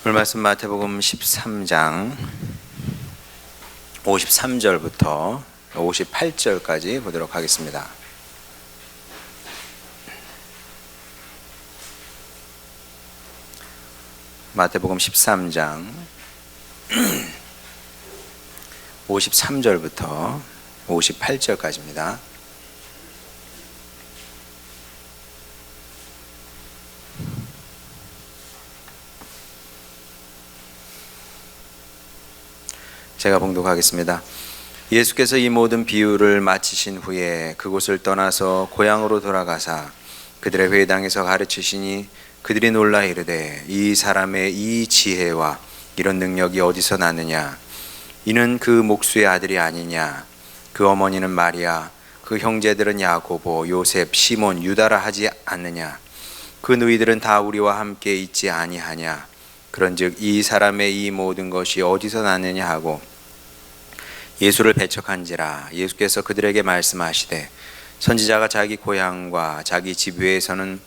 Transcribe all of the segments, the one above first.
오늘 말씀 마태복음 13장 53절부터 58절까지 보도록 하겠습니다. 마태복음 13장 53절부터 58절까지입니다. 제가 봉독하겠습니다. 예수께서 이 모든 비유를 마치신 후에 그곳을 떠나서 고향으로 돌아가사 그들의 회당에서 가르치시니 그들이 놀라 이르되 이 사람의 이 지혜와 이런 능력이 어디서 나느냐? 이는 그 목수의 아들이 아니냐? 그 어머니는 마리아, 그 형제들은 야고보, 요셉, 시몬, 유다라 하지 않느냐? 그 너희들은 다 우리와 함께 있지 아니하냐? 그런즉 이 사람의 이 모든 것이 어디서 나느냐 하고 예수를 배척한지라. 예수께서 그들에게 말씀하시되 선지자가 자기 고향과 자기 집 외에서는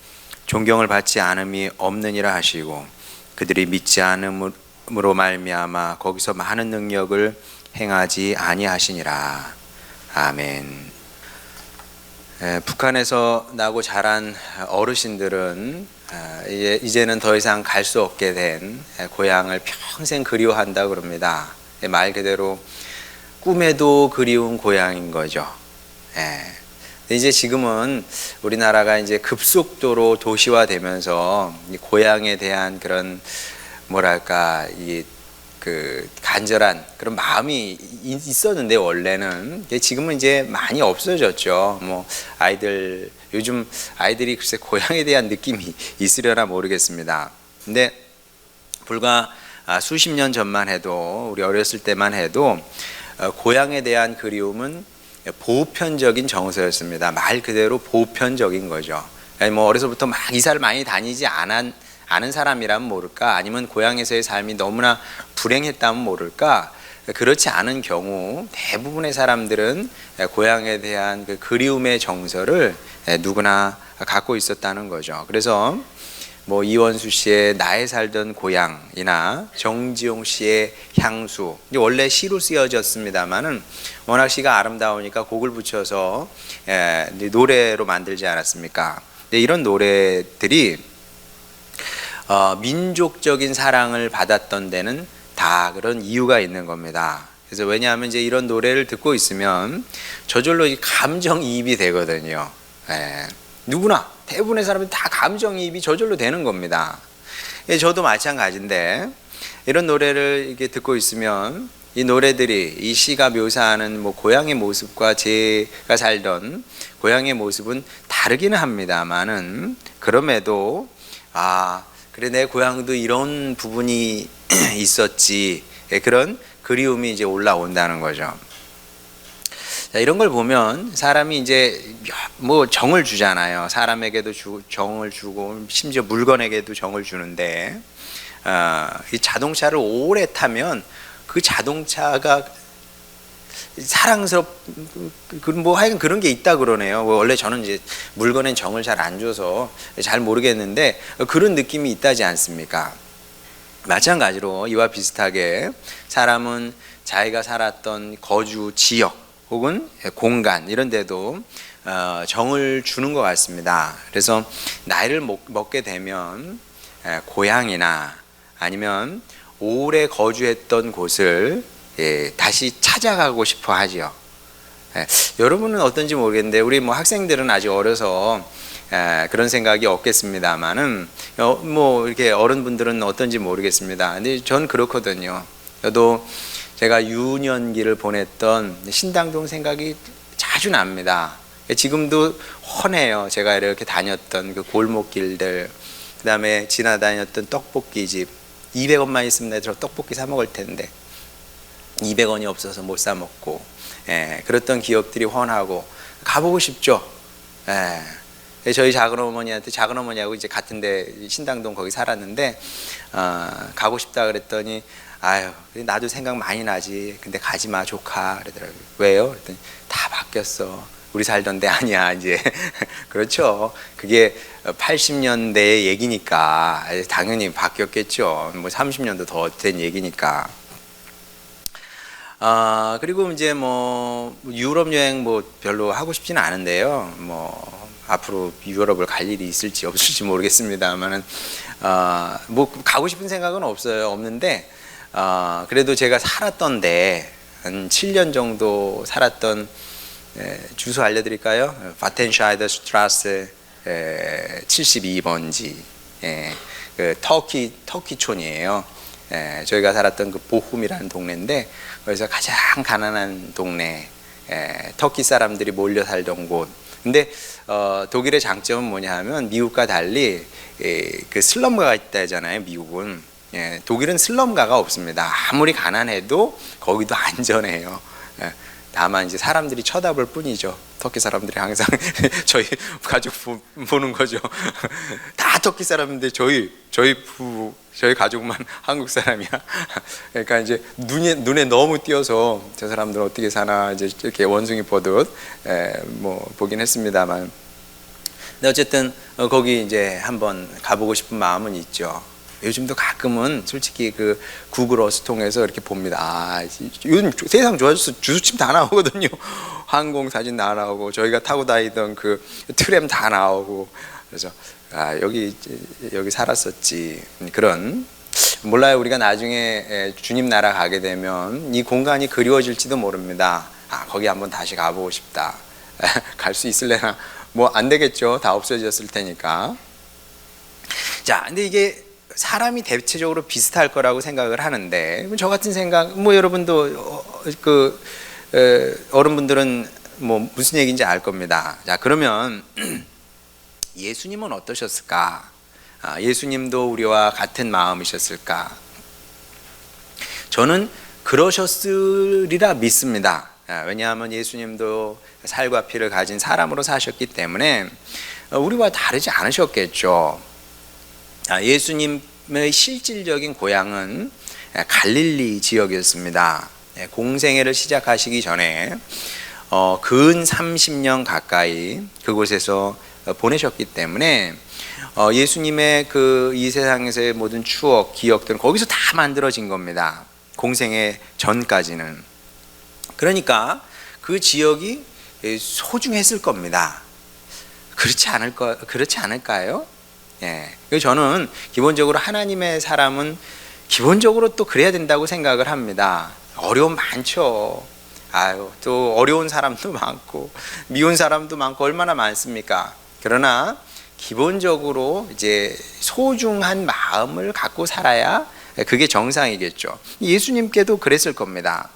존경을 받지 않음이 없느니라 하시고 그들이 믿지 않음으로 말미암아 거기서 많은 능력을 행하지 아니하시니라. 아멘. 북한에서 나고 자란 어르신들은 이제는 더 이상 갈 수 없게 된 고향을 평생 그리워한다 그럽니다. 말 그대로 꿈에도 그리운 고향인 거죠. 이제 지금은 우리나라가 이제 급속도로 도시화되면서 고향에 대한 그런 뭐랄까 그 간절한 그런 마음이 있었는데 원래는 지금은 이제 많이 없어졌죠. 뭐 요즘 아이들이 글쎄 고향에 대한 느낌이 있으려나 모르겠습니다. 근데 불과 수십 년 전만 해도 우리 어렸을 때만 해도 고향에 대한 그리움은 보편적인 정서였습니다. 말 그대로 보편적인 거죠. 뭐 어려서부터 막 이사를 많이 다니지 않은 사람이라면 모를까, 아니면 고향에서의 삶이 너무나 불행했다면 모를까, 그렇지 않은 경우 대부분의 사람들은 고향에 대한 그 그리움의 정서를 누구나 갖고 있었다는 거죠. 그래서 뭐 이원수 씨의 나의 살던 고향이나 정지용 씨의 향수, 원래 시로 쓰여졌습니다만은 워낙 시가 아름다우니까 곡을 붙여서 노래로 만들지 않았습니까? 이런 노래들이 민족적인 사랑을 받았던 데는 다 그런 이유가 있는 겁니다. 그래서 왜냐하면 이제 이런 노래를 듣고 있으면 저절로 감정이입이 되거든요. 누구나 대부분의 사람이 다 감정이입이 저절로 되는 겁니다. 저도 마찬가지인데 이런 노래를 이렇게 듣고 있으면 이 노래들이, 이 시가 묘사하는 뭐 고향의 모습과 제가 살던 고향의 모습은 다르기는 합니다만은, 그럼에도 그래 내 고향도 이런 부분이 있었지, 그런 그리움이 이제 올라온다는 거죠. 이런 걸 보면 사람이 이제 뭐 정을 주잖아요. 사람에게도 정을 주고 심지어 물건에게도 정을 주는데, 이 자동차를 오래 타면 그 자동차가 뭐 하여간 그런 게 있다 그러네요. 원래 저는 이제 물건엔 정을 잘 안 줘서 잘 모르겠는데 그런 느낌이 있다지 않습니까? 마찬가지로 이와 비슷하게 사람은 자기가 살았던 거주 지역 혹은 공간 이런 데도 정을 주는 것 같습니다. 그래서 나이를 먹게 되면 고향이나 아니면 오래 거주했던 곳을 다시 찾아가고 싶어 하죠. 여러분은 어떤지 모르겠는데 우리 뭐 학생들은 아직 어려서 그런 생각이 없겠습니다만은 뭐 이렇게 어른분들은 어떤지 모르겠습니다. 근데 전 그렇거든요. 저도 제가 유년기를 보냈던 신당동 생각이 자주 납니다. 지금도 훤해요. 제가 이렇게 다녔던 그 골목길들, 그 다음에 지나다녔던 떡볶이집. 200원만 있으면 내가 떡볶이 사 먹을 텐데 200원이 없어서 못 사 먹고, 그랬던 기억들이 훤하고 가보고 싶죠. 저희 작은어머니하고 이제 같은데 신당동 거기 살았는데 가고 싶다 그랬더니 나도 생각 많이 나지. 근데 가지 마 조카 그러더라고요. 왜요? 그랬더니 다 바뀌었어. 우리 살던 데 아니야 이제. 그렇죠. 그게 80년대의 얘기니까 당연히 바뀌었겠죠. 뭐 30년도 더 된 얘기니까. 그리고 이제 뭐 유럽 여행 뭐 별로 하고 싶지는 않은데요. 뭐 앞으로 유럽을 갈 일이 있을지 없을지 모르겠습니다만은 뭐 가고 싶은 생각은 없는데 그래도 제가 살았던 데 한 7년 정도 살았던 주소 알려드릴까요? 바텐샤이더 스트라스 72번지 그 터키촌이에요. 저희가 살았던 그 보훔이라는 동네인데 거기서 가장 가난한 동네, 터키 사람들이 몰려 살던 곳. 근데 독일의 장점은 뭐냐 하면 미국과 달리 그 슬럼가가 있다잖아요. 미국은. 독일은 슬럼가가 없습니다. 아무리 가난해도 거기도 안전해요. 다만 이제 사람들이 쳐다볼 뿐이죠. 터키 사람들이 항상 저희 가족 보는 거죠. 다 터키 사람인데 저희 가족만 한국 사람이야. 그러니까 이제 눈에 너무 띄어서 저 사람들 어떻게 사나 이제 이렇게 원숭이 보듯 뭐 보긴 했습니다만. 근데 어쨌든 거기 이제 한번 가보고 싶은 마음은 있죠. 요즘도 가끔은 솔직히 그 구글 어스 통해서 이렇게 봅니다. 요즘 세상 좋아져서 주소침 다 나오거든요. 항공 사진 다 나오고 저희가 타고 다니던 그 트램 다 나오고. 그래서 여기 살았었지. 그런 몰라요. 우리가 나중에 주님 나라 가게 되면 이 공간이 그리워질지도 모릅니다. 거기 한번 다시 가보고 싶다. 갈 수 있을래나? 뭐 안 되겠죠. 다 없어졌을 테니까. 자, 근데 이게 사람이 대체적으로 비슷할 거라고 생각을 하는데 저 같은 생각 뭐 여러분도 어른분들은 뭐 무슨 얘기인지 알 겁니다. 자, 그러면 예수님은 어떠셨을까? 예수님도 우리와 같은 마음이셨을까? 저는 그러셨으리라 믿습니다. 왜냐하면 예수님도 살과 피를 가진 사람으로 사셨기 때문에 우리와 다르지 않으셨겠죠. 예수님의 실질적인 고향은 갈릴리 지역이었습니다. 공생애를 시작하시기 전에 근 30년 가까이 그곳에서 보내셨기 때문에 예수님의 그 이 세상에서의 모든 추억, 기억들은 거기서 다 만들어진 겁니다. 공생애 전까지는. 그러니까 그 지역이 소중했을 겁니다. 그렇지 않을까요? 그래서 저는 기본적으로 하나님의 사람은 기본적으로 또 그래야 된다고 생각을 합니다. 어려움 많죠. 또 어려운 사람도 많고 미운 사람도 많고 얼마나 많습니까? 그러나 기본적으로 이제 소중한 마음을 갖고 살아야 그게 정상이겠죠. 예수님께도 그랬을 겁니다.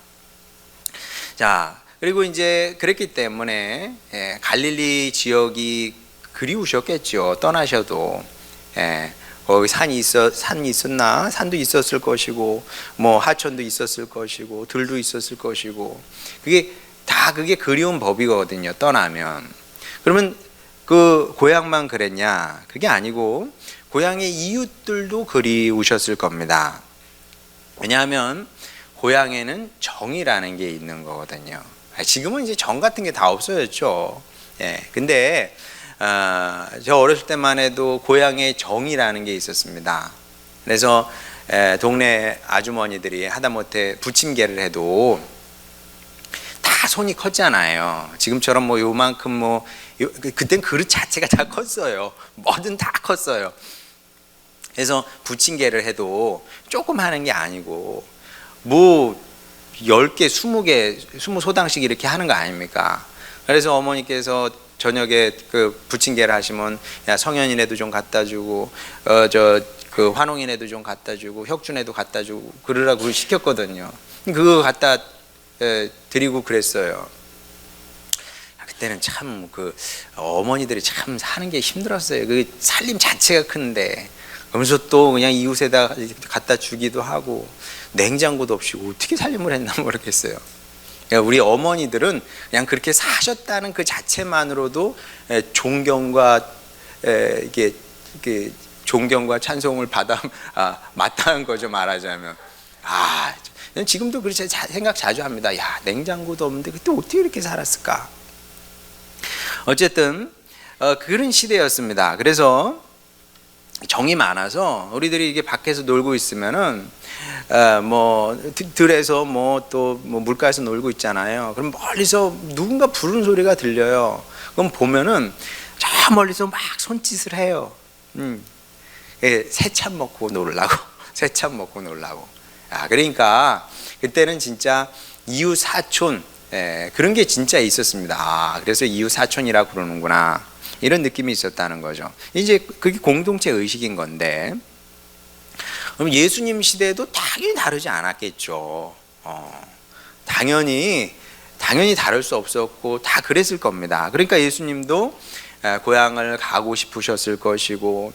자, 그리고 이제 그랬기 때문에 갈릴리 지역이 그리우셨겠죠. 떠나셔도. 거기 산이 있었나? 산도 있었을 것이고, 뭐 하천도 있었을 것이고, 들도 있었을 것이고, 그게 그리운 법이거든요. 떠나면. 그러면 그 고향만 그랬냐? 그게 아니고 고향의 이웃들도 그리우셨을 겁니다. 왜냐하면 고향에는 정이라는 게 있는 거거든요. 지금은 이제 정 같은 게 다 없어졌죠. 근데 저 어렸을 때만 해도 고향에 정이라는 게 있었습니다. 그래서 동네 아주머니들이 하다못해 부침개를 해도 다 손이 컸잖아요. 지금처럼 뭐 요만큼 그땐 그릇 자체가 다 컸어요. 뭐든 다 컸어요. 그래서 부침개를 해도 조금 하는 게 아니고 뭐 10개, 20개, 20소당씩 이렇게 하는 거 아닙니까? 그래서 어머니께서 저녁에 그 부침개를 하시면 야 성현이네도 좀 갖다 주고 그 환웅이네도 좀 갖다 주고 혁준에도 갖다 주고 그러라고 시켰거든요. 그거 갖다 드리고 그랬어요. 그때는 참 그 어머니들이 참 사는 게 힘들었어요. 그 살림 자체가 큰데 그러면서 또 그냥 이웃에다 갖다 주기도 하고 냉장고도 없이 어떻게 살림을 했나 모르겠어요. 우리 어머니들은 그냥 그렇게 사셨다는 그 자체만으로도 존경과 이게 존경과 찬송을 마땅한 거죠. 말하자면 지금도 그렇게 생각 자주 합니다. 야 냉장고도 없는데 그때 어떻게 이렇게 살았을까? 어쨌든 그런 시대였습니다. 그래서 정이 많아서 우리들이 이게 밖에서 놀고 있으면은 뭐 들에서 뭐 또 뭐 물가에서 놀고 있잖아요. 그럼 멀리서 누군가 부르는 소리가 들려요. 그럼 보면은 저 멀리서 막 손짓을 해요. 새참 먹고 놀라고, 새참 먹고 놀라고. 그러니까 그때는 진짜 이웃 사촌 그런 게 진짜 있었습니다. 그래서 이웃 사촌이라고 그러는구나, 이런 느낌이 있었다는 거죠. 이제 그게 공동체 의식인 건데, 그럼 예수님 시대도 당연히 다르지 않았겠죠. 당연히 다를 수 없었고 다 그랬을 겁니다. 그러니까 예수님도 고향을 가고 싶으셨을 것이고,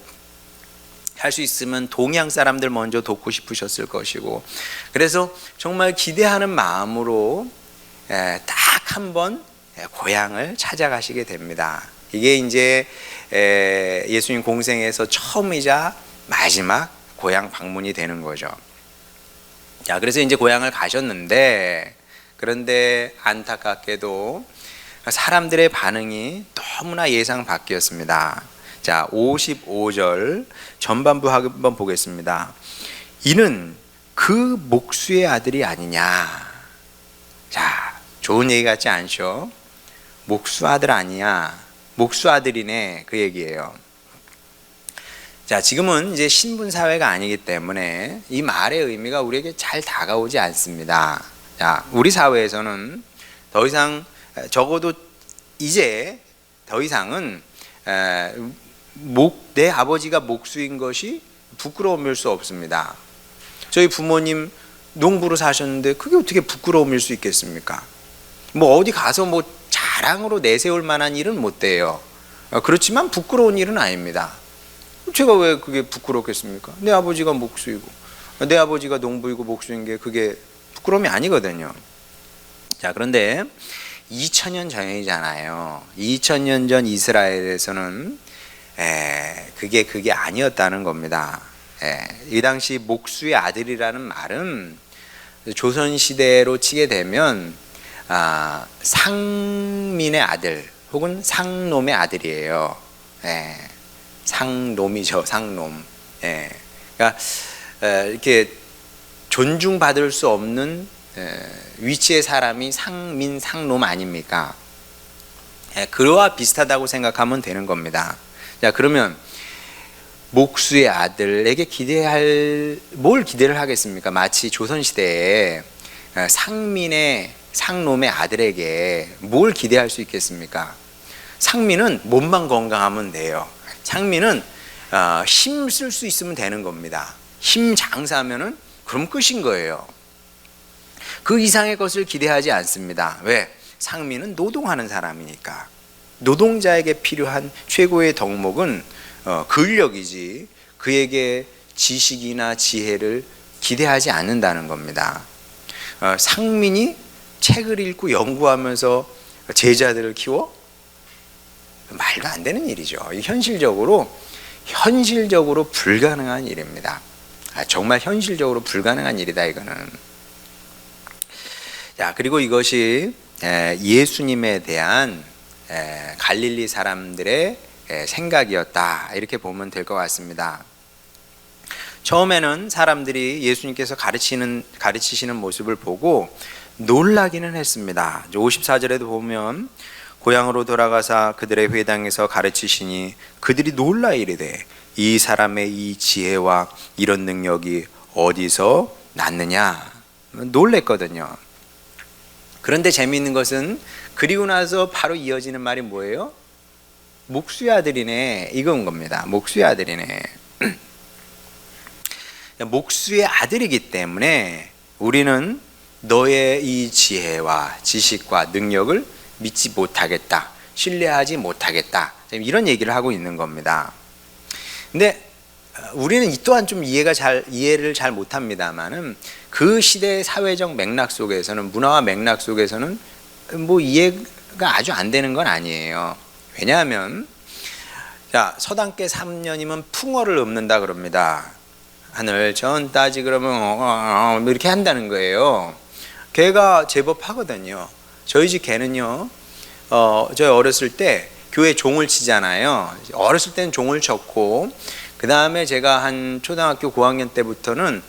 할 수 있으면 동양 사람들 먼저 돕고 싶으셨을 것이고, 그래서 정말 기대하는 마음으로 딱 한 번 고향을 찾아가시게 됩니다. 이게 이제 예수님 공생에서 처음이자 마지막 고향 방문이 되는 거죠. 자, 그래서 이제 고향을 가셨는데, 그런데 안타깝게도 사람들의 반응이 너무나 예상 밖이었습니다. 자, 55절 전반부 한번 보겠습니다. 이는 그 목수의 아들이 아니냐. 자, 좋은 얘기 같지 않죠? 목수 아들 아니야. 목수 아들이네, 그 얘기예요. 자, 지금은 이제 신분 사회가 아니기 때문에 이 말의 의미가 우리에게 잘 다가오지 않습니다. 자, 우리 사회에서는 더 이상, 적어도 이제 더 이상은 내 아버지가 목수인 것이 부끄러움일 수 없습니다. 저희 부모님 농부로 사셨는데 그게 어떻게 부끄러움일 수 있겠습니까? 뭐 어디 가서 뭐 자랑으로 내세울 만한 일은 못 돼요. 그렇지만 부끄러운 일은 아닙니다. 제가 왜 그게 부끄럽겠습니까? 내 아버지가 목수이고 내 아버지가 농부이고 목수인 게 그게 부끄러움이 아니거든요. 자, 그런데 2000년 전이잖아요. 2000년 전 이스라엘에서는 그게 아니었다는 겁니다. 이 당시 목수의 아들이라는 말은 조선시대로 치게 되면 상민의 아들 혹은 상놈의 아들이에요. 상놈이죠, 상놈. 그러니까 이렇게 존중받을 수 없는 위치의 사람이 상민, 상놈 아닙니까? 그와 비슷하다고 생각하면 되는 겁니다. 자, 그러면 목수의 아들에게 뭘 기대를 하겠습니까? 마치 조선시대에 상민의, 상놈의 아들에게 뭘 기대할 수 있겠습니까? 상민은 몸만 건강하면 돼요. 상민은 힘 쓸 수 있으면 되는 겁니다. 힘 장사하면은 그럼 끝인 거예요. 그 이상의 것을 기대하지 않습니다. 왜? 상민은 노동하는 사람이니까. 노동자에게 필요한 최고의 덕목은 근력이지 그에게 지식이나 지혜를 기대하지 않는다는 겁니다. 상민이 책을 읽고 연구하면서 제자들을 키워? 말도 안 되는 일이죠. 현실적으로 불가능한 일입니다. 정말 현실적으로 불가능한 일이다, 이거는. 자, 그리고 이것이 예수님에 대한 갈릴리 사람들의 생각이었다, 이렇게 보면 될 것 같습니다. 처음에는 사람들이 예수님께서 가르치시는 모습을 보고 놀라기는 했습니다. 54절에도 보면 고향으로 돌아가사 그들의 회당에서 가르치시니 그들이 놀라 이르되 이 사람의 이 지혜와 이런 능력이 어디서 났느냐, 놀랬거든요. 그런데 재미있는 것은 그리고 나서 바로 이어지는 말이 뭐예요? 목수의 아들이네, 이건 겁니다. 목수의 아들이네. 목수의 아들이기 때문에 우리는 너의 이 지혜와 지식과 능력을 믿지 못하겠다, 신뢰하지 못하겠다, 이런 얘기를 하고 있는 겁니다. 근데 우리는 이 또한 좀 이해를 잘 못합니다만은 그 시대의 사회적 맥락 속에서는, 문화와 맥락 속에서는 뭐 이해가 아주 안 되는 건 아니에요. 왜냐하면 자, 서당께 3년이면 풍어를 읊는다 그럽니다. 하늘 전 따지 그러면 이렇게 한다는 거예요. 개가 제법 하거든요. 저희 집 개는요, 저희 어렸을 때 교회 종을 치잖아요. 어렸을 때는 종을 쳤고, 그 다음에 제가 한 초등학교 고학년 때부터는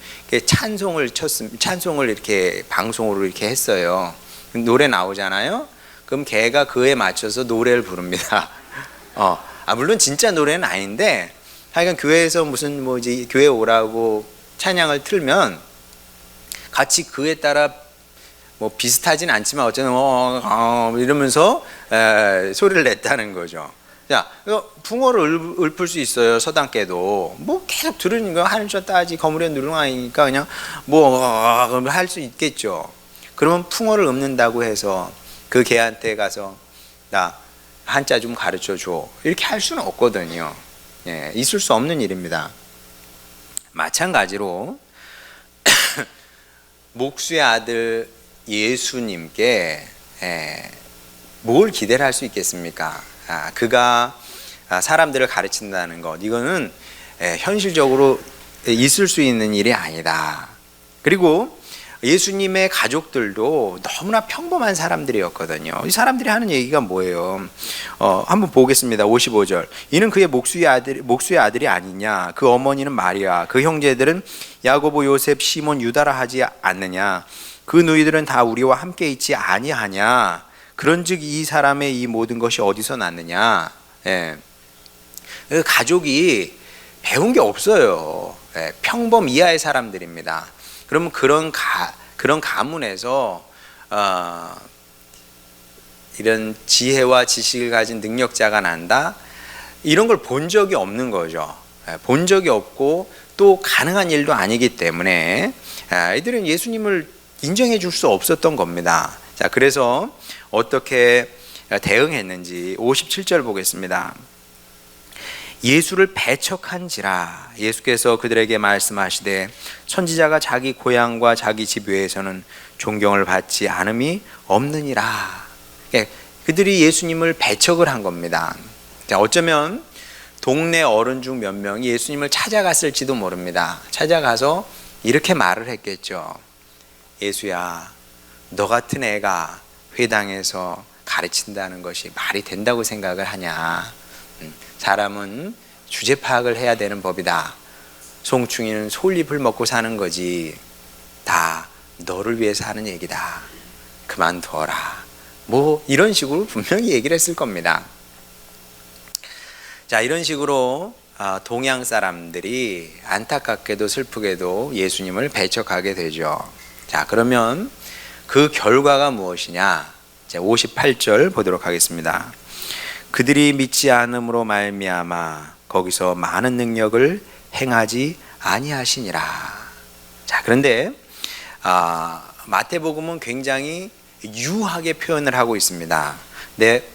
찬송을 이렇게 방송으로 이렇게 했어요. 노래 나오잖아요. 그럼 걔가 그에 맞춰서 노래를 부릅니다. 물론 진짜 노래는 아닌데, 하여간 교회에서 무슨 이제 교회 오라고 찬양을 틀면 같이 그에 따라 비슷하진 않지만 어쨌든 이러면서 소리를 냈다는 거죠. 자, 붕어를 읊을 수 있어요. 서당께도 계속 들으니까 하는 줄 따지 거무려 누룽아니까 그냥 할 수 있겠죠. 그러면 풍어를 읊는다고 해서 그 개한테 가서 나 한자 좀 가르쳐 줘 이렇게 할 수는 없거든요. 예, 있을 수 없는 일입니다. 마찬가지로 목수의 아들 예수님께 뭘 기대를 할 수 있겠습니까? 그가 사람들을 가르친다는 것, 이거는 현실적으로 있을 수 있는 일이 아니다. 그리고 예수님의 가족들도 너무나 평범한 사람들이었거든요. 이 사람들이 하는 얘기가 뭐예요? 한번 보겠습니다. 55절. 이는 그의 목수의 아들이 아니냐? 그 어머니는 마리아, 그 형제들은 야고보, 요셉, 시몬, 유다라 하지 않느냐? 그 너희들은 다 우리와 함께 있지 아니하냐? 그런즉 이 사람의 이 모든 것이 어디서 났느냐? 가족이 배운 게 없어요. 평범 이하의 사람들입니다. 그러면 그런 가문에서 이런 지혜와 지식을 가진 능력자가 난다? 이런 걸 본 적이 없는 거죠. 본 적이 없고 또 가능한 일도 아니기 때문에 이들은 예수님을 인정해 줄 수 없었던 겁니다. 자, 그래서 어떻게 대응했는지 57절 보겠습니다. 예수를 배척한지라 예수께서 그들에게 말씀하시되 선지자가 자기 고향과 자기 집 외에서는 존경을 받지 않음이 없느니라. 그들이 예수님을 배척을 한 겁니다. 자, 어쩌면 동네 어른 중 몇 명이 예수님을 찾아갔을지도 모릅니다. 찾아가서 이렇게 말을 했겠죠. 예수야, 너 같은 애가 회당에서 가르친다는 것이 말이 된다고 생각을 하냐? 사람은 주제 파악을 해야 되는 법이다. 송충이는 솔잎을 먹고 사는 거지. 다 너를 위해서 하는 얘기다. 그만둬라. 이런 식으로 분명히 얘기를 했을 겁니다. 자, 이런 식으로 동양 사람들이 안타깝게도 슬프게도 예수님을 배척하게 되죠. 자, 그러면 그 결과가 무엇이냐? 58절 보도록 하겠습니다. 그들이 믿지 않음으로 말미암아 거기서 많은 능력을 행하지 아니하시니라. 자, 그런데 마태복음은 굉장히 유하게 표현을 하고 있습니다.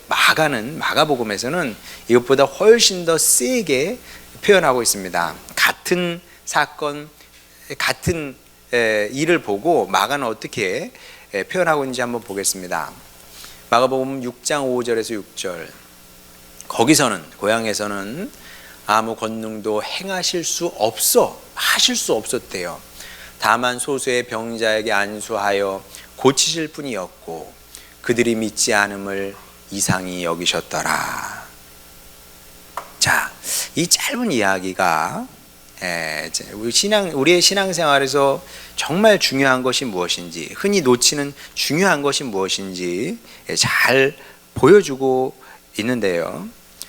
마가복음에서는 이것보다 훨씬 더 세게 표현하고 있습니다. 같은 사건, 같은 일을 보고 마가는 어떻게 표현하고 있는지 한번 보겠습니다. 마가복음 6장 5절에서 6절. 거기서는 고향에서는 아무 권능도 하실 수 없었대요. 다만 소수의 병자에게 안수하여 고치실 뿐이었고 그들이 믿지 않음을 이상히 여기셨더라. 자, 이 짧은 이야기가 우리의 신앙생활에서 정말 중요한 것이 무엇인지, 흔히 놓치는 중요한 것이 무엇인지 잘 보여주고 있는데요.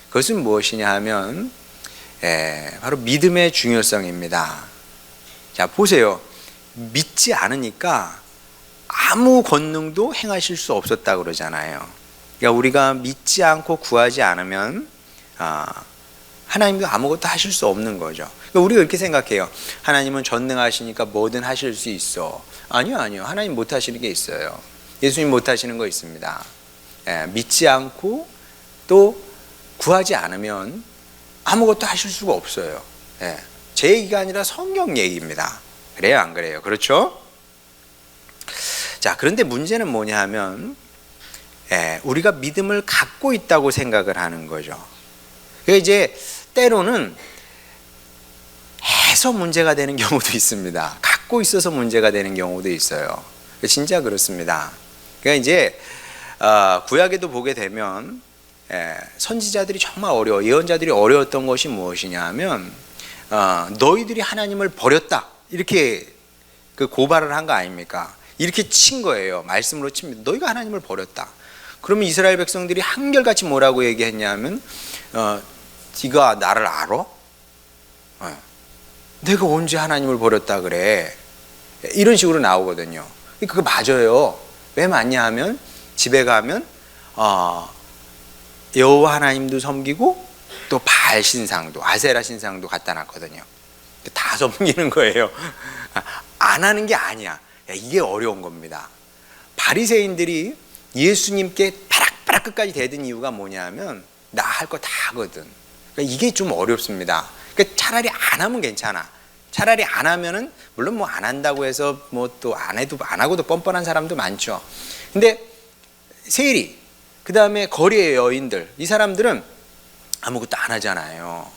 그것은 무엇이냐 하면 바로 믿음의 중요성입니다. 자, 보세요. 믿지 않으니까 아무 권능도 행하실 수 없었다 그러잖아요. 그러니까 우리가 믿지 않고 구하지 않으면 하나님도 아무것도 하실 수 없는 거죠. 그러니까 우리가 이렇게 생각해요. 하나님은 전능하시니까 뭐든 하실 수 있어. 아니요. 하나님 못 하시는 게 있어요. 예수님 못 하시는 거 있습니다. 믿지 않고 또 구하지 않으면 아무것도 하실 수가 없어요. 제 얘기가 아니라 성경 얘기입니다. 그래요, 안 그래요? 그렇죠? 자, 그런데 문제는 뭐냐 하면 우리가 믿음을 갖고 있다고 생각을 하는 거죠. 그게 이제 때로는 해서 문제가 되는 경우도 있습니다. 갖고 있어서 문제가 되는 경우도 있어요. 진짜 그렇습니다. 그러니까 이제 구약에도 보게 되면 선지자들이 정말 어려워, 예언자들이 어려웠던 것이 무엇이냐 하면 너희들이 하나님을 버렸다 이렇게 그 고발을 한 거 아닙니까? 이렇게 친 거예요. 말씀으로 칩니다. 너희가 하나님을 버렸다. 그러면 이스라엘 백성들이 한결같이 뭐라고 얘기했냐면 네가 나를 알아? 내가 언제 하나님을 버렸다 그래? 이런 식으로 나오거든요. 그거 맞아요. 왜 맞냐 하면 집에 가면 여호와 하나님도 섬기고 또 바알 신상도, 아세라 신상도 갖다 놨거든요. 다 섬기는 거예요. 안 하는 게 아니야. 이게 어려운 겁니다. 바리새인들이 예수님께 바락바락 끝까지 대든 이유가 뭐냐면 나 할 거 다 하거든. 그러니까 이게 좀 어렵습니다. 그러니까 차라리 안 하면 괜찮아. 차라리 안 하면은 물론 뭐 안 한다고 해서 뭐 또 안 해도 안 하고도 뻔뻔한 사람도 많죠. 근데 세리, 그 다음에 거리의 여인들, 이 사람들은 아무것도 안 하잖아요.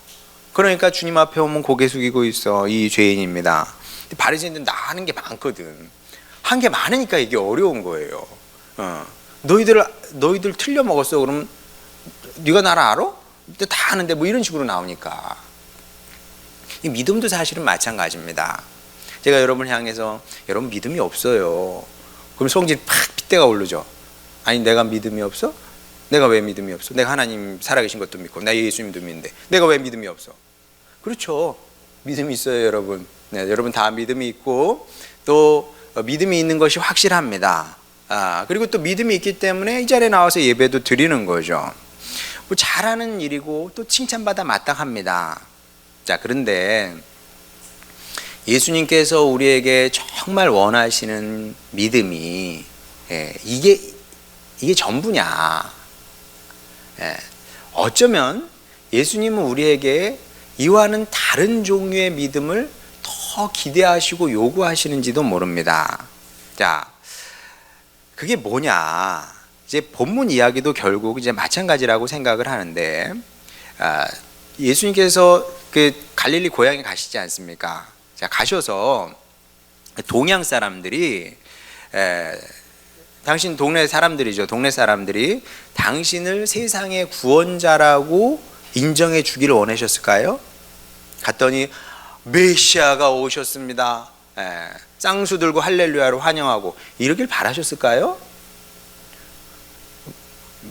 그러니까 주님 앞에 오면 고개 숙이고 있어. 이 죄인입니다. 바리새인들은 나 하는 게 많거든. 한 게 많으니까 이게 어려운 거예요. 너희들 틀려 먹었어. 그러면 네가 나를 알아? 다 아는데 뭐 이런 식으로 나오니까. 이 믿음도 사실은 마찬가지입니다. 제가 여러분을 향해서 여러분 믿음이 없어요. 그럼 성질이 팍 핏대가 오르죠. 아니 내가 믿음이 없어? 내가 왜 믿음이 없어? 내가 하나님 살아계신 것도 믿고 나 예수님도 믿는데 내가 왜 믿음이 없어? 그렇죠. 믿음이 있어요, 여러분. 네, 여러분 다 믿음이 있고 또 믿음이 있는 것이 확실합니다. 그리고 또 믿음이 있기 때문에 이 자리에 나와서 예배도 드리는 거죠. 뭐 잘하는 일이고 또 칭찬받아 마땅합니다. 자, 그런데 예수님께서 우리에게 정말 원하시는 믿음이 이게 전부냐? 어쩌면 예수님은 우리에게 이와는 다른 종류의 믿음을 더 기대하시고 요구하시는지도 모릅니다. 자, 그게 뭐냐? 이제 본문 이야기도 결국 이제 마찬가지라고 생각을 하는데, 예수님께서 그 갈릴리 고향에 가시지 않습니까? 자, 가셔서 동양 사람들이 당신 동네 사람들이죠. 동네 사람들이 당신을 세상의 구원자라고 인정해 주기를 원하셨을까요? 갔더니 메시아가 오셨습니다. 쌍수 들고 할렐루야로 환영하고 이러길 바라셨을까요?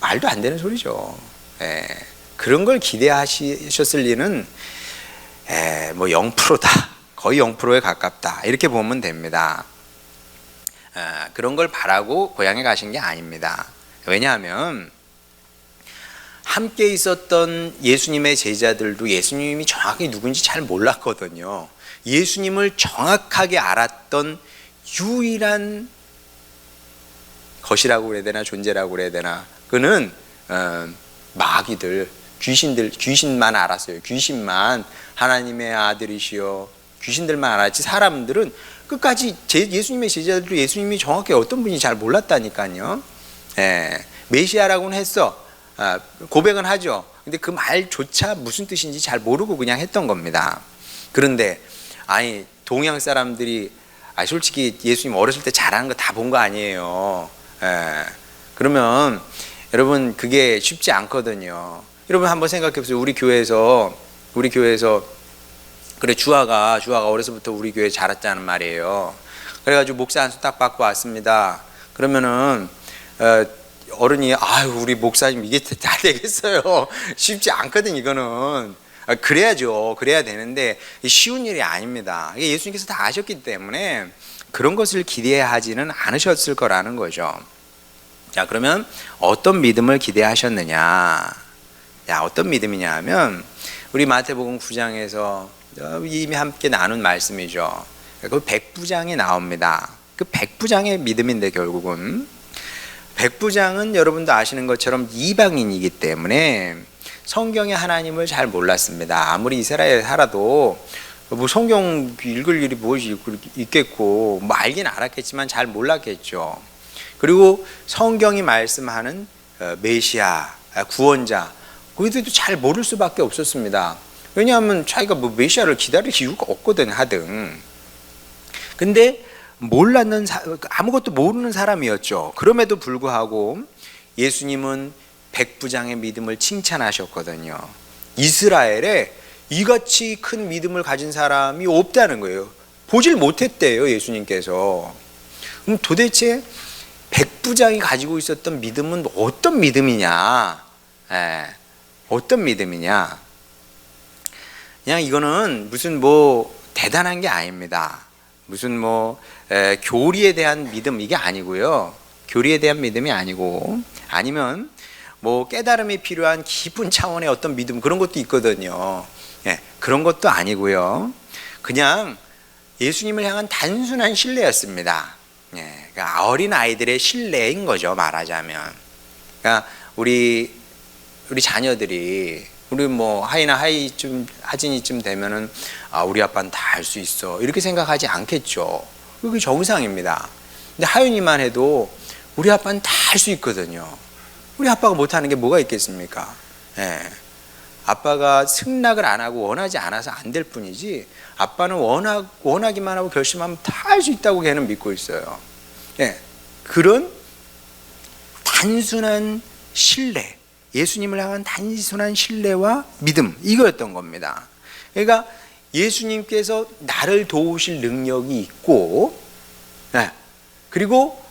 말도 안 되는 소리죠. 그런 걸 기대하셨을 리는 뭐 0%다. 거의 0%에 가깝다. 이렇게 보면 됩니다. 그런 걸 바라고 고향에 가신 게 아닙니다. 왜냐하면 함께 있었던 예수님의 제자들도 예수님이 정확히 누군지 잘 몰랐거든요. 예수님을 정확하게 알았던 유일한 것이라고 그래야 되나 존재라고 그래야 되나, 그는 마귀들, 귀신만 알았어요. 귀신만 하나님의 아들이시여, 귀신들만 알았지 사람들은 끝까지 예수님의 제자들도 예수님이 정확히 어떤 분인지 잘 몰랐다니까요. 메시아라고는 했어. 고백은 하죠. 근데 그 말조차 무슨 뜻인지 잘 모르고 그냥 했던 겁니다. 그런데 아니 동양 사람들이 솔직히 예수님 어렸을 때 잘하는 거 다 본 거 아니에요. 그러면 여러분 그게 쉽지 않거든요. 여러분 한번 생각해 보세요. 우리 교회에서 그래 주아가 어려서부터 우리 교회 자랐다는 말이에요. 그래가지고 목사 한 수 딱 받고 왔습니다. 그러면은 어른이 우리 목사님 이게 다 되겠어요? 쉽지 않거든 이거는. 그래야죠. 그래야 되는데 쉬운 일이 아닙니다. 이게 예수님께서 다 아셨기 때문에 그런 것을 기대하지는 않으셨을 거라는 거죠. 자, 그러면 어떤 믿음을 기대하셨느냐? 어떤 믿음이냐 하면 우리 마태복음 9장에서 이미 함께 나눈 말씀이죠. 그 백부장이 나옵니다. 그 백부장의 믿음인데 결국은 백부장은 여러분도 아시는 것처럼 이방인이기 때문에 성경의 하나님을 잘 몰랐습니다. 아무리 이스라엘에 살아도 뭐 성경 읽을 일이 무엇이 있겠고 뭐 알긴 알았겠지만 잘 몰랐겠죠. 그리고 성경이 말씀하는 메시아, 구원자, 그들도 잘 모를 수밖에 없었습니다. 왜냐하면 자기가 뭐 메시아를 기다릴 이유가 없거든 하등. 근데 아무것도 모르는 사람이었죠. 그럼에도 불구하고 예수님은 백부장의 믿음을 칭찬하셨거든요. 이스라엘에 이같이 큰 믿음을 가진 사람이 없다는 거예요. 보질 못했대요, 예수님께서. 그럼 도대체 백부장이 가지고 있었던 믿음은 어떤 믿음이냐? 어떤 믿음이냐? 그냥 이거는 무슨 대단한 게 아닙니다. 무슨 교리에 대한 믿음 이게 아니고요. 교리에 대한 믿음이 아니고, 아니면 깨달음이 필요한 깊은 차원의 어떤 믿음, 그런 것도 있거든요. 그런 것도 아니고요. 그냥 예수님을 향한 단순한 신뢰였습니다. 그러니까 어린 아이들의 신뢰인 거죠, 말하자면. 그러니까 우리 자녀들이 우리 하진이쯤 되면은 우리 아빠는 다 할 수 있어, 이렇게 생각하지 않겠죠. 그게 정상입니다. 근데 하윤이만 해도 우리 아빠는 다 할 수 있거든요. 우리 아빠가 못하는 게 뭐가 있겠습니까? 아빠가 승낙을 안 하고 원하지 않아서 안 될 뿐이지, 아빠는 원하기만 하고 결심하면 다 할 수 있다고 걔는 믿고 있어요. 그런 단순한 신뢰, 예수님을 향한 단순한 신뢰와 믿음, 이거였던 겁니다. 그러니까 예수님께서 나를 도우실 능력이 있고, 그리고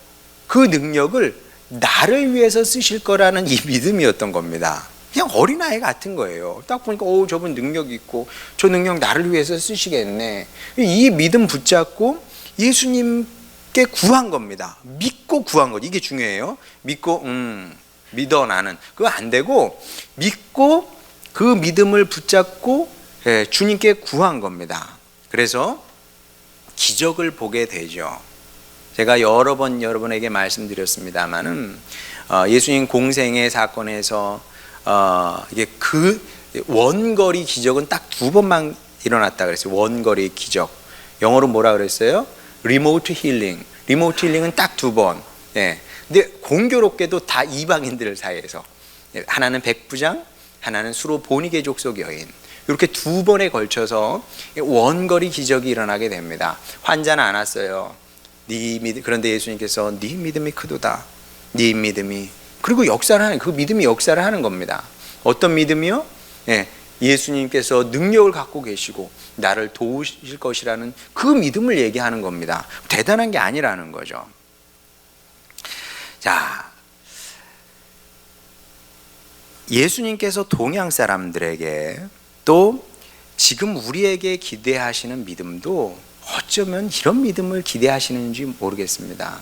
그 능력을 나를 위해서 쓰실 거라는 이 믿음이었던 겁니다. 그냥 어린아이 같은 거예요. 딱 보니까 저분 능력이 있고 저 능력 나를 위해서 쓰시겠네. 이 믿음 붙잡고 예수님께 구한 겁니다. 믿고 구한 거죠. 이게 중요해요. 믿고 믿어 나는. 그거 안 되고 믿고 그 믿음을 붙잡고 주님께 구한 겁니다. 그래서 기적을 보게 되죠. 제가 여러 번 여러분에게 말씀드렸습니다마는 예수님 공생의 사건에서 이게 그 원거리 기적은 딱 2번만 일어났다 그랬어요. 원거리 기적. 영어로 뭐라 그랬어요? 리모트 힐링. 리모트 힐링은 딱 2번. 근데 공교롭게도 다 이방인들 사이에서, 하나는 백부장, 하나는 수로 보니게 족속 여인, 이렇게 2번에 걸쳐서 원거리 기적이 일어나게 됩니다. 환자는 안 왔어요. 그런데 예수님께서 네 믿음이 크도다. 네 믿음이. 그리고 역사를 하는, 그 믿음이 역사를 하는 겁니다. 어떤 믿음이요? 예수님께서 능력을 갖고 계시고 나를 도우실 것이라는 그 믿음을 얘기하는 겁니다. 대단한 게 아니라는 거죠. 자, 예수님께서 동양 사람들에게 또 지금 우리에게 기대하시는 믿음도 어쩌면 이런 믿음을 기대하시는지 모르겠습니다.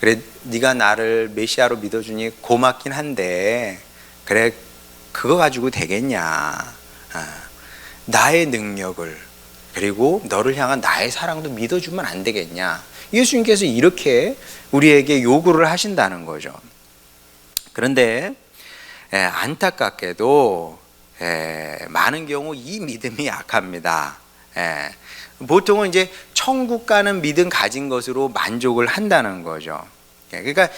그래, 네가 나를 메시아로 믿어주니 고맙긴 한데, 그래, 그거 가지고 되겠냐? 나의 능력을, 그리고 너를 향한 나의 사랑도 믿어주면 안 되겠냐? 예수님께서 이렇게 우리에게 요구를 하신다는 거죠. 그런데 안타깝게도 많은 경우 이 믿음이 약합니다. 보통은 이제 천국 가는 믿음 가진 것으로 만족을 한다는 거죠. 그러니까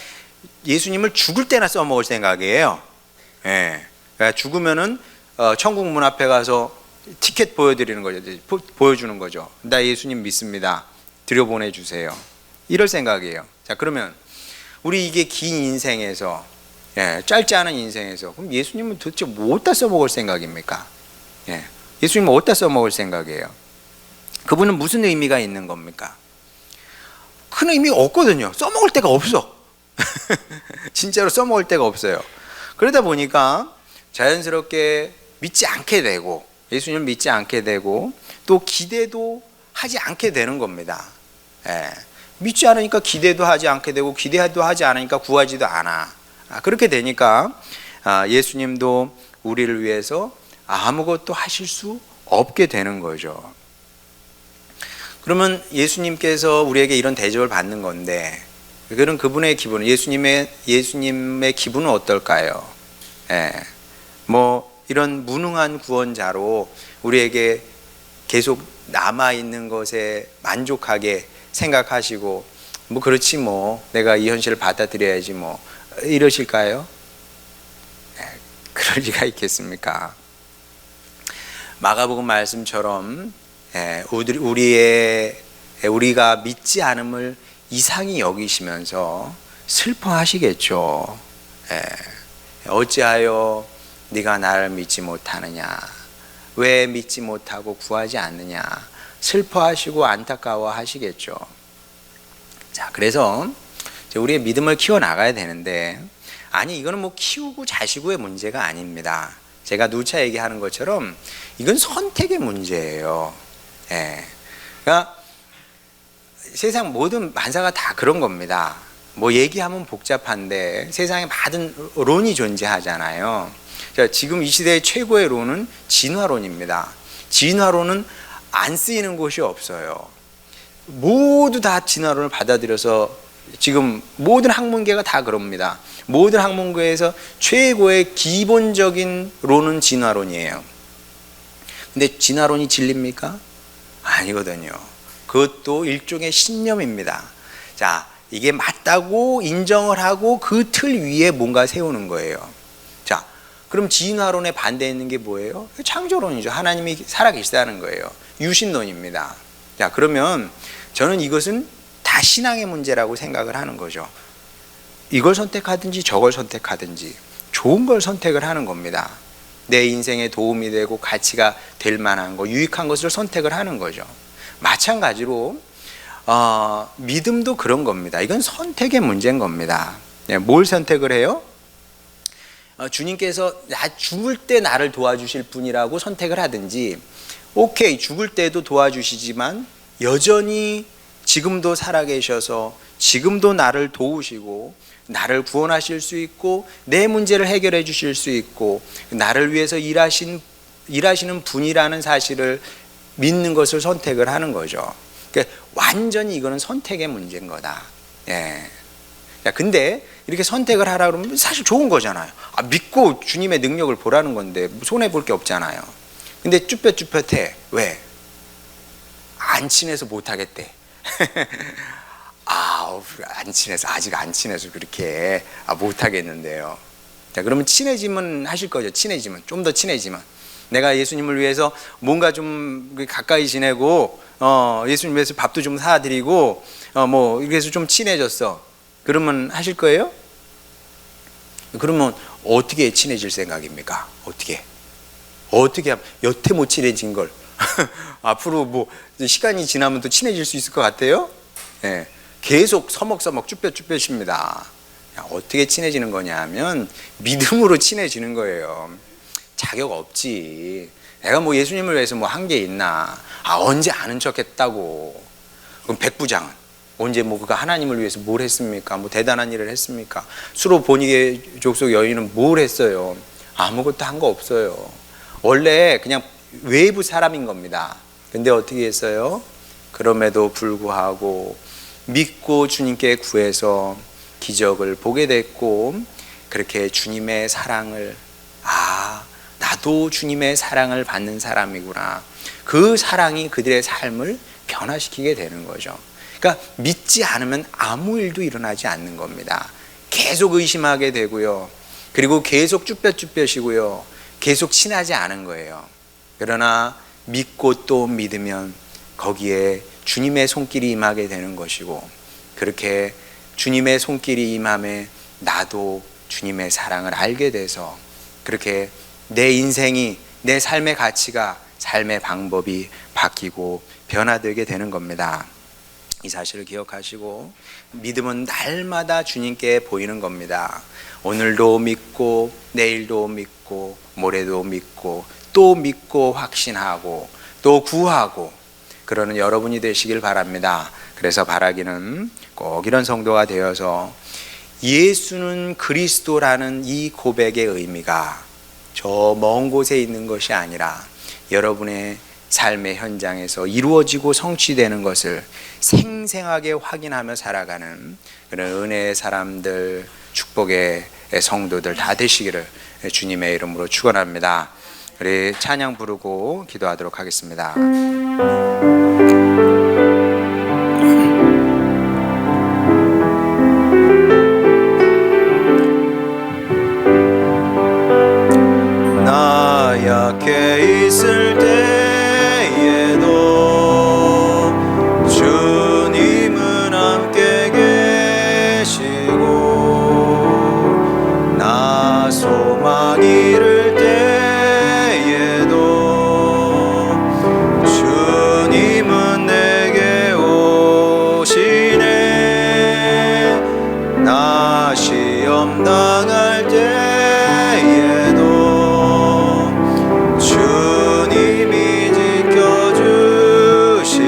예수님을 죽을 때나 써먹을 생각이에요. 그러니까 죽으면은 천국 문 앞에 가서 티켓 보여드리는 거죠. 보여주는 거죠. 나 예수님 믿습니다. 들여보내주세요. 이럴 생각이에요. 자, 그러면 우리 이게 긴 인생에서, 짧지 않은 인생에서, 그럼 예수님은 도대체 뭐 어디다 써먹을 생각입니까? 예수님은 어디다 써먹을 생각이에요? 그분은 무슨 의미가 있는 겁니까? 큰 의미 없거든요. 써먹을 데가 없어. 진짜로 써먹을 데가 없어요. 그러다 보니까 자연스럽게 믿지 않게 되고, 예수님을 믿지 않게 되고, 또 기대도 하지 않게 되는 겁니다. 믿지 않으니까 기대도 하지 않게 되고, 기대도 하지 않으니까 구하지도 않아. 그렇게 되니까 예수님도 우리를 위해서 아무것도 하실 수 없게 되는 거죠. 그러면 예수님께서 우리에게 이런 대접을 받는 건데, 그런 그분의 기분, 예수님의 기분은 어떨까요? 이런 무능한 구원자로 우리에게 계속 남아있는 것에 만족하게 생각하시고, 그렇지 내가 이 현실을 받아들여야지 이러실까요? 그럴 리가 있겠습니까? 마가복음 말씀처럼 우리가 믿지 않음을 이상히 여기시면서 슬퍼하시겠죠. 어찌하여 네가 나를 믿지 못하느냐, 왜 믿지 못하고 구하지 않느냐, 슬퍼하시고 안타까워하시겠죠. 자, 그래서 우리의 믿음을 키워나가야 되는데, 아니 이거는 뭐 키우고 자시고의 문제가 아닙니다. 제가 누차 얘기하는 것처럼 이건 선택의 문제예요. 예. 그러니까 세상 모든 만사가 다 그런 겁니다. 뭐 얘기하면 복잡한데 세상에 많은 론이 존재하잖아요. 자, 지금 이 시대의 최고의 론은 진화론입니다. 진화론은 안 쓰이는 곳이 없어요. 모두 다 진화론을 받아들여서 지금 모든 학문계가 다 그럽니다. 모든 학문계에서 최고의 기본적인 론은 진화론이에요. 근데 진화론이 진리입니까? 아니거든요. 그것도 일종의 신념입니다. 자, 이게 맞다고 인정을 하고 그 틀 위에 뭔가 세우는 거예요. 자, 그럼 진화론에 반대에 있는 게 뭐예요? 창조론이죠. 하나님이 살아계시다는 거예요. 유신론입니다. 자, 그러면 저는 이것은 다 신앙의 문제라고 생각을 하는 거죠. 이걸 선택하든지 저걸 선택하든지 좋은 걸 선택을 하는 겁니다. 내 인생에 도움이 되고 가치가 될 만한 거, 유익한 것을 선택을 하는 거죠. 마찬가지로 믿음도 그런 겁니다. 이건 선택의 문제인 겁니다. 뭘 선택을 해요? 주님께서 나 죽을 때 나를 도와주실 분이라고 선택을 하든지, 오케이 죽을 때도 도와주시지만 여전히 지금도 살아계셔서 지금도 나를 도우시고 나를 구원하실 수 있고 내 문제를 해결해 주실 수 있고 나를 위해서 일하시는 분이라는 사실을 믿는 것을 선택을 하는 거죠. 그러니까 완전히 이거는 선택의 문제인 거다. 예. 근데 이렇게 선택을 하라 그러면 사실 좋은 거잖아요. 믿고 주님의 능력을 보라는 건데 손해 볼 게 없잖아요. 근데 쭈뼛쭈뼛해. 왜? 안 친해서 못 하겠대. 안 친해서, 아직 안 친해서 그렇게 못 하겠는데요. 자, 그러면 친해지면 하실 거죠. 친해지면, 좀 더 친해지면. 내가 예수님을 위해서 뭔가 좀 가까이 지내고 예수님 위해서 밥도 좀 사드리고 뭐 이래서 좀 친해졌어. 그러면 하실 거예요? 그러면 어떻게 친해질 생각입니까? 어떻게 하면 여태 못 친해진 걸 앞으로 뭐 시간이 지나면 또 친해질 수 있을 것 같아요? 네. 계속 서먹서먹 쭈뼛쭈뼛입니다. 어떻게 친해지는 거냐 하면 믿음으로 친해지는 거예요. 자격 없지. 내가 뭐 예수님을 위해서 뭐 한 게 있나? 언제 아는 척 했다고. 그럼 백부장은 언제 뭐 그가 하나님을 위해서 뭘 했습니까? 뭐 대단한 일을 했습니까? 수로 보니게 족속 여인은 뭘 했어요? 아무것도 한 거 없어요. 원래 그냥 외부 사람인 겁니다. 근데 어떻게 했어요? 그럼에도 불구하고 믿고 주님께 구해서 기적을 보게 됐고, 그렇게 주님의 사랑을, 나도 주님의 사랑을 받는 사람이구나. 그 사랑이 그들의 삶을 변화시키게 되는 거죠. 그러니까 믿지 않으면 아무 일도 일어나지 않는 겁니다. 계속 의심하게 되고요. 그리고 계속 쭈뼛쭈뼛이고요. 계속 친하지 않은 거예요. 그러나 믿고 또 믿으면 거기에 주님의 손길이 임하게 되는 것이고, 그렇게 주님의 손길이 임함에 나도 주님의 사랑을 알게 돼서 그렇게 내 인생이, 내 삶의 가치가, 삶의 방법이 바뀌고 변화되게 되는 겁니다. 이 사실을 기억하시고 믿음은 날마다 주님께 보이는 겁니다. 오늘도 믿고 내일도 믿고 모레도 믿고 또 믿고 확신하고 또 구하고 그러는 여러분이 되시길 바랍니다. 그래서 바라기는 꼭 이런 성도가 되어서 예수는 그리스도라는 이 고백의 의미가 저 먼 곳에 있는 것이 아니라 여러분의 삶의 현장에서 이루어지고 성취되는 것을 생생하게 확인하며 살아가는 그런 은혜의 사람들, 축복의 성도들 다 되시기를 주님의 이름으로 축원합니다. 우리 찬양 부르고 기도하도록 하겠습니다. 나 약해 있을 때에도 주님은 함께 계시고 나 시험 당할 때에도 주님이 지켜주시고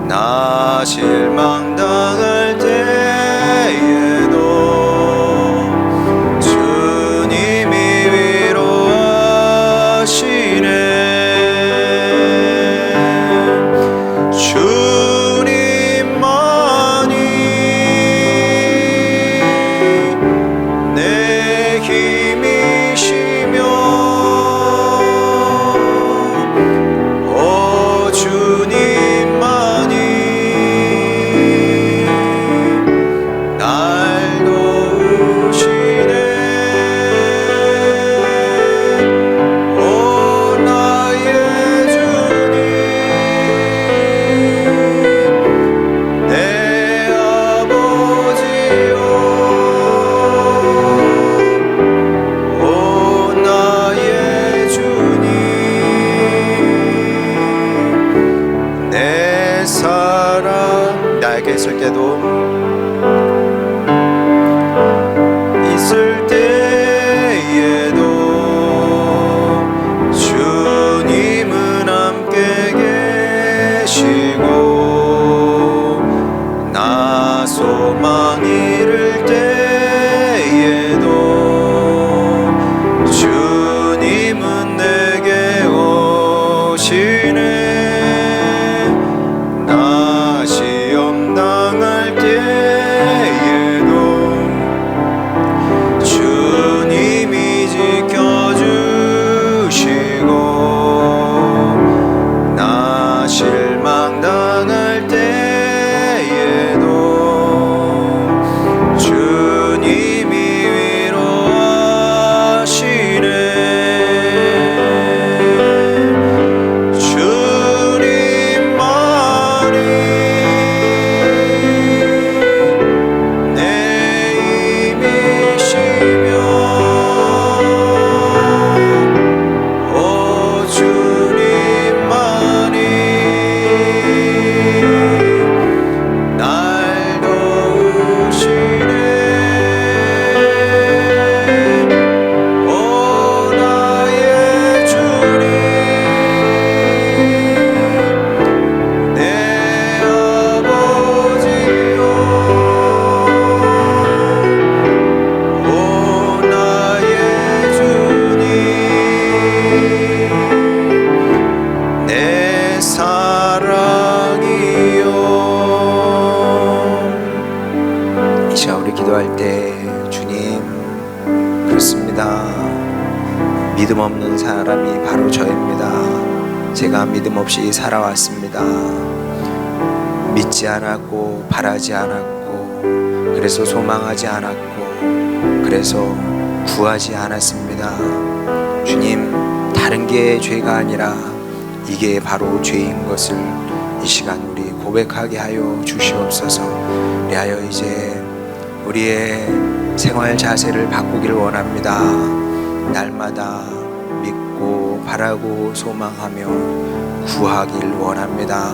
나 실망 당할 때에도 주님이 위로하시네. 있을 때도 주님은 함께 계시고 나 소망 잃을 때에도 주님은 내게 오시네. 기도할 때 주님, 그렇습니다. 믿음 없는 사람이 바로 저입니다. 제가 믿음 없이 살아왔습니다. 믿지 않았고 바라지 않았고 그래서 소망하지 않았고 그래서 구하지 않았습니다. 주님, 다른 게 죄가 아니라 이게 바로 죄인 것을 이 시간 우리 고백하게 하여 주시옵소서. 그리하여 이제 우리의 생활 자세를 바꾸기를 원합니다. 날마다 믿고 바라고 소망하며 구하길 원합니다.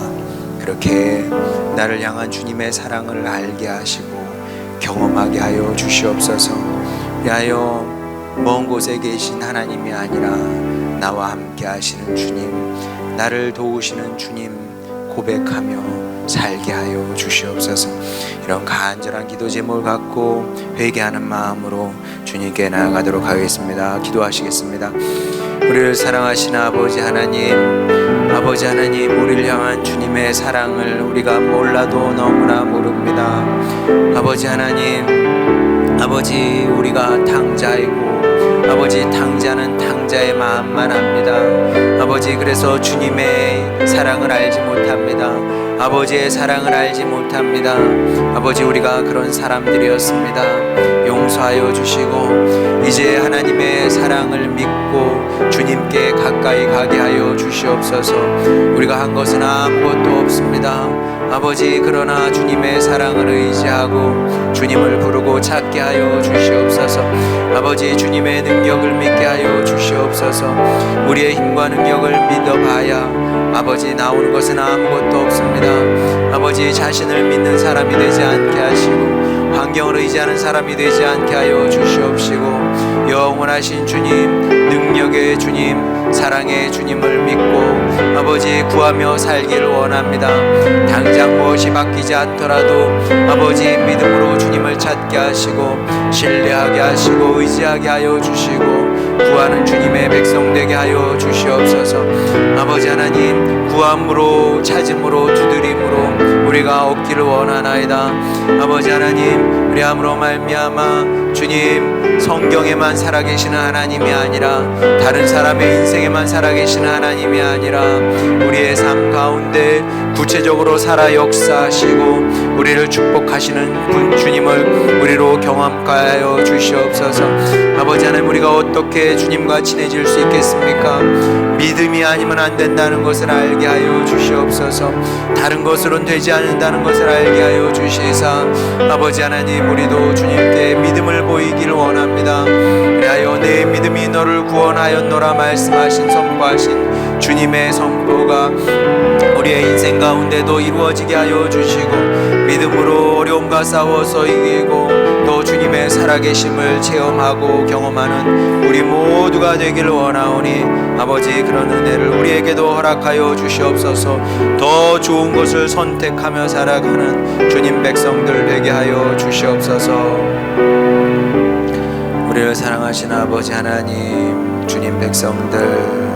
그렇게 나를 향한 주님의 사랑을 알게 하시고 경험하게 하여 주시옵소서. 그리하여 먼 곳에 계신 하나님이 아니라 나와 함께 하시는 주님, 나를 도우시는 주님 고백하며 살게 하여 주시옵소서. 이런 간절한 기도 제목을 갖고 회개하는 마음으로 주님께 나아가도록 하겠습니다. 기도하시겠습니다. 우리를 사랑하시는 아버지 하나님, 우리를 향한 주님의 사랑을 우리가 몰라도 너무나 모릅니다. 아버지 하나님, 아버지, 우리가 탕자이고 아버지, 탕자는 탕자의 마음만 압니다. 아버지, 그래서 주님의 사랑을 알지 못합니다. 아버지의 사랑을 알지 못합니다. 아버지, 우리가 그런 사람들이었습니다. 용서하여 주시고 이제 하나님의 사랑을 믿고 주님께 가까이 가게 하여 주시옵소서. 우리가 한 것은 아무것도 없습니다. 아버지, 그러나 주님의 사랑을 의지하고 주님을 부르고 찾게 하여 주시옵소서. 아버지, 주님의 능력을 믿게 하여 주시옵소서. 우리의 힘과 능력을 믿어봐야 아버지, 나오는 것은 아무것도 없습니다. 아버지, 자신을 믿는 사람이 되지 않게 하시고 환경을 의지하는 사람이 되지 않게 하여 주시옵시고, 영원하신 주님, 능력의 주님, 사랑의 주님을 믿고 아버지 구하며 살기를 원합니다. 당장 무엇이 바뀌지 않더라도 아버지 믿음으로 주님을 찾게 하시고 신뢰하게 하시고 의지하게 하여 주시고 구하는 주님의 백성 되게 하여 주시옵소서. 아버지 하나님, 구함으로 찾음으로 두드림으로 우리가 얻기를 원하나이다. 아버지 하나님, 우리함으로 말미암아 주님 성경에만 살아계시는 하나님이 아니라 다른 사람의 인생에만 살아계시는 하나님이 아니라 우리의 삶 가운데 구체적으로 살아 역사하시고 우리를 축복하시는 주님을 우리로 경험케 하여 주시옵소서. 아버지 하나님, 우리가 어떻게 주님과 친해질 수 있겠습니까? 믿음이 아니면 안 된다는 것을 알게 하여 주시옵소서. 다른 것으로는 되지 않는다는 것을 알게 하여 주시사 아버지 하나님, 우리도 주님께 믿음을 보이기를 원합니다. 그리하여 내 믿음이 너를 구원하였노라 말씀하신 선포하신 주님의 선포가 우리의 인생 가운데도 이루어지게 하여 주시고 믿음으로 어려움과 싸워서 이기고 또 주님의 살아계심을 체험하고 경험하는 우리 모두가 되기를 원하오니 아버지, 그런 은혜를 우리에게도 허락하여 주시옵소서. 더 좋은 것을 선택하며 살아가는 주님 백성들 되게 하여 주시옵소서. 우리를 사랑하시는 아버지 하나님, 주님 백성들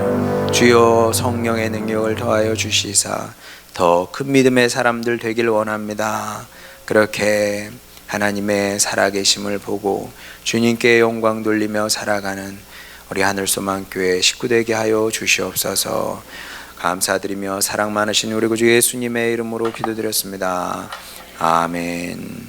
주여 성령의 능력을 더하여 주시사 더 큰 믿음의 사람들 되길 원합니다. 그렇게 하나님의 살아계심을 보고 주님께 영광 돌리며 살아가는 우리 하늘소망교회 식구 되게 하여 주시옵소서. 감사드리며 사랑 많으신 우리 구주 예수님의 이름으로 기도드렸습니다. 아멘.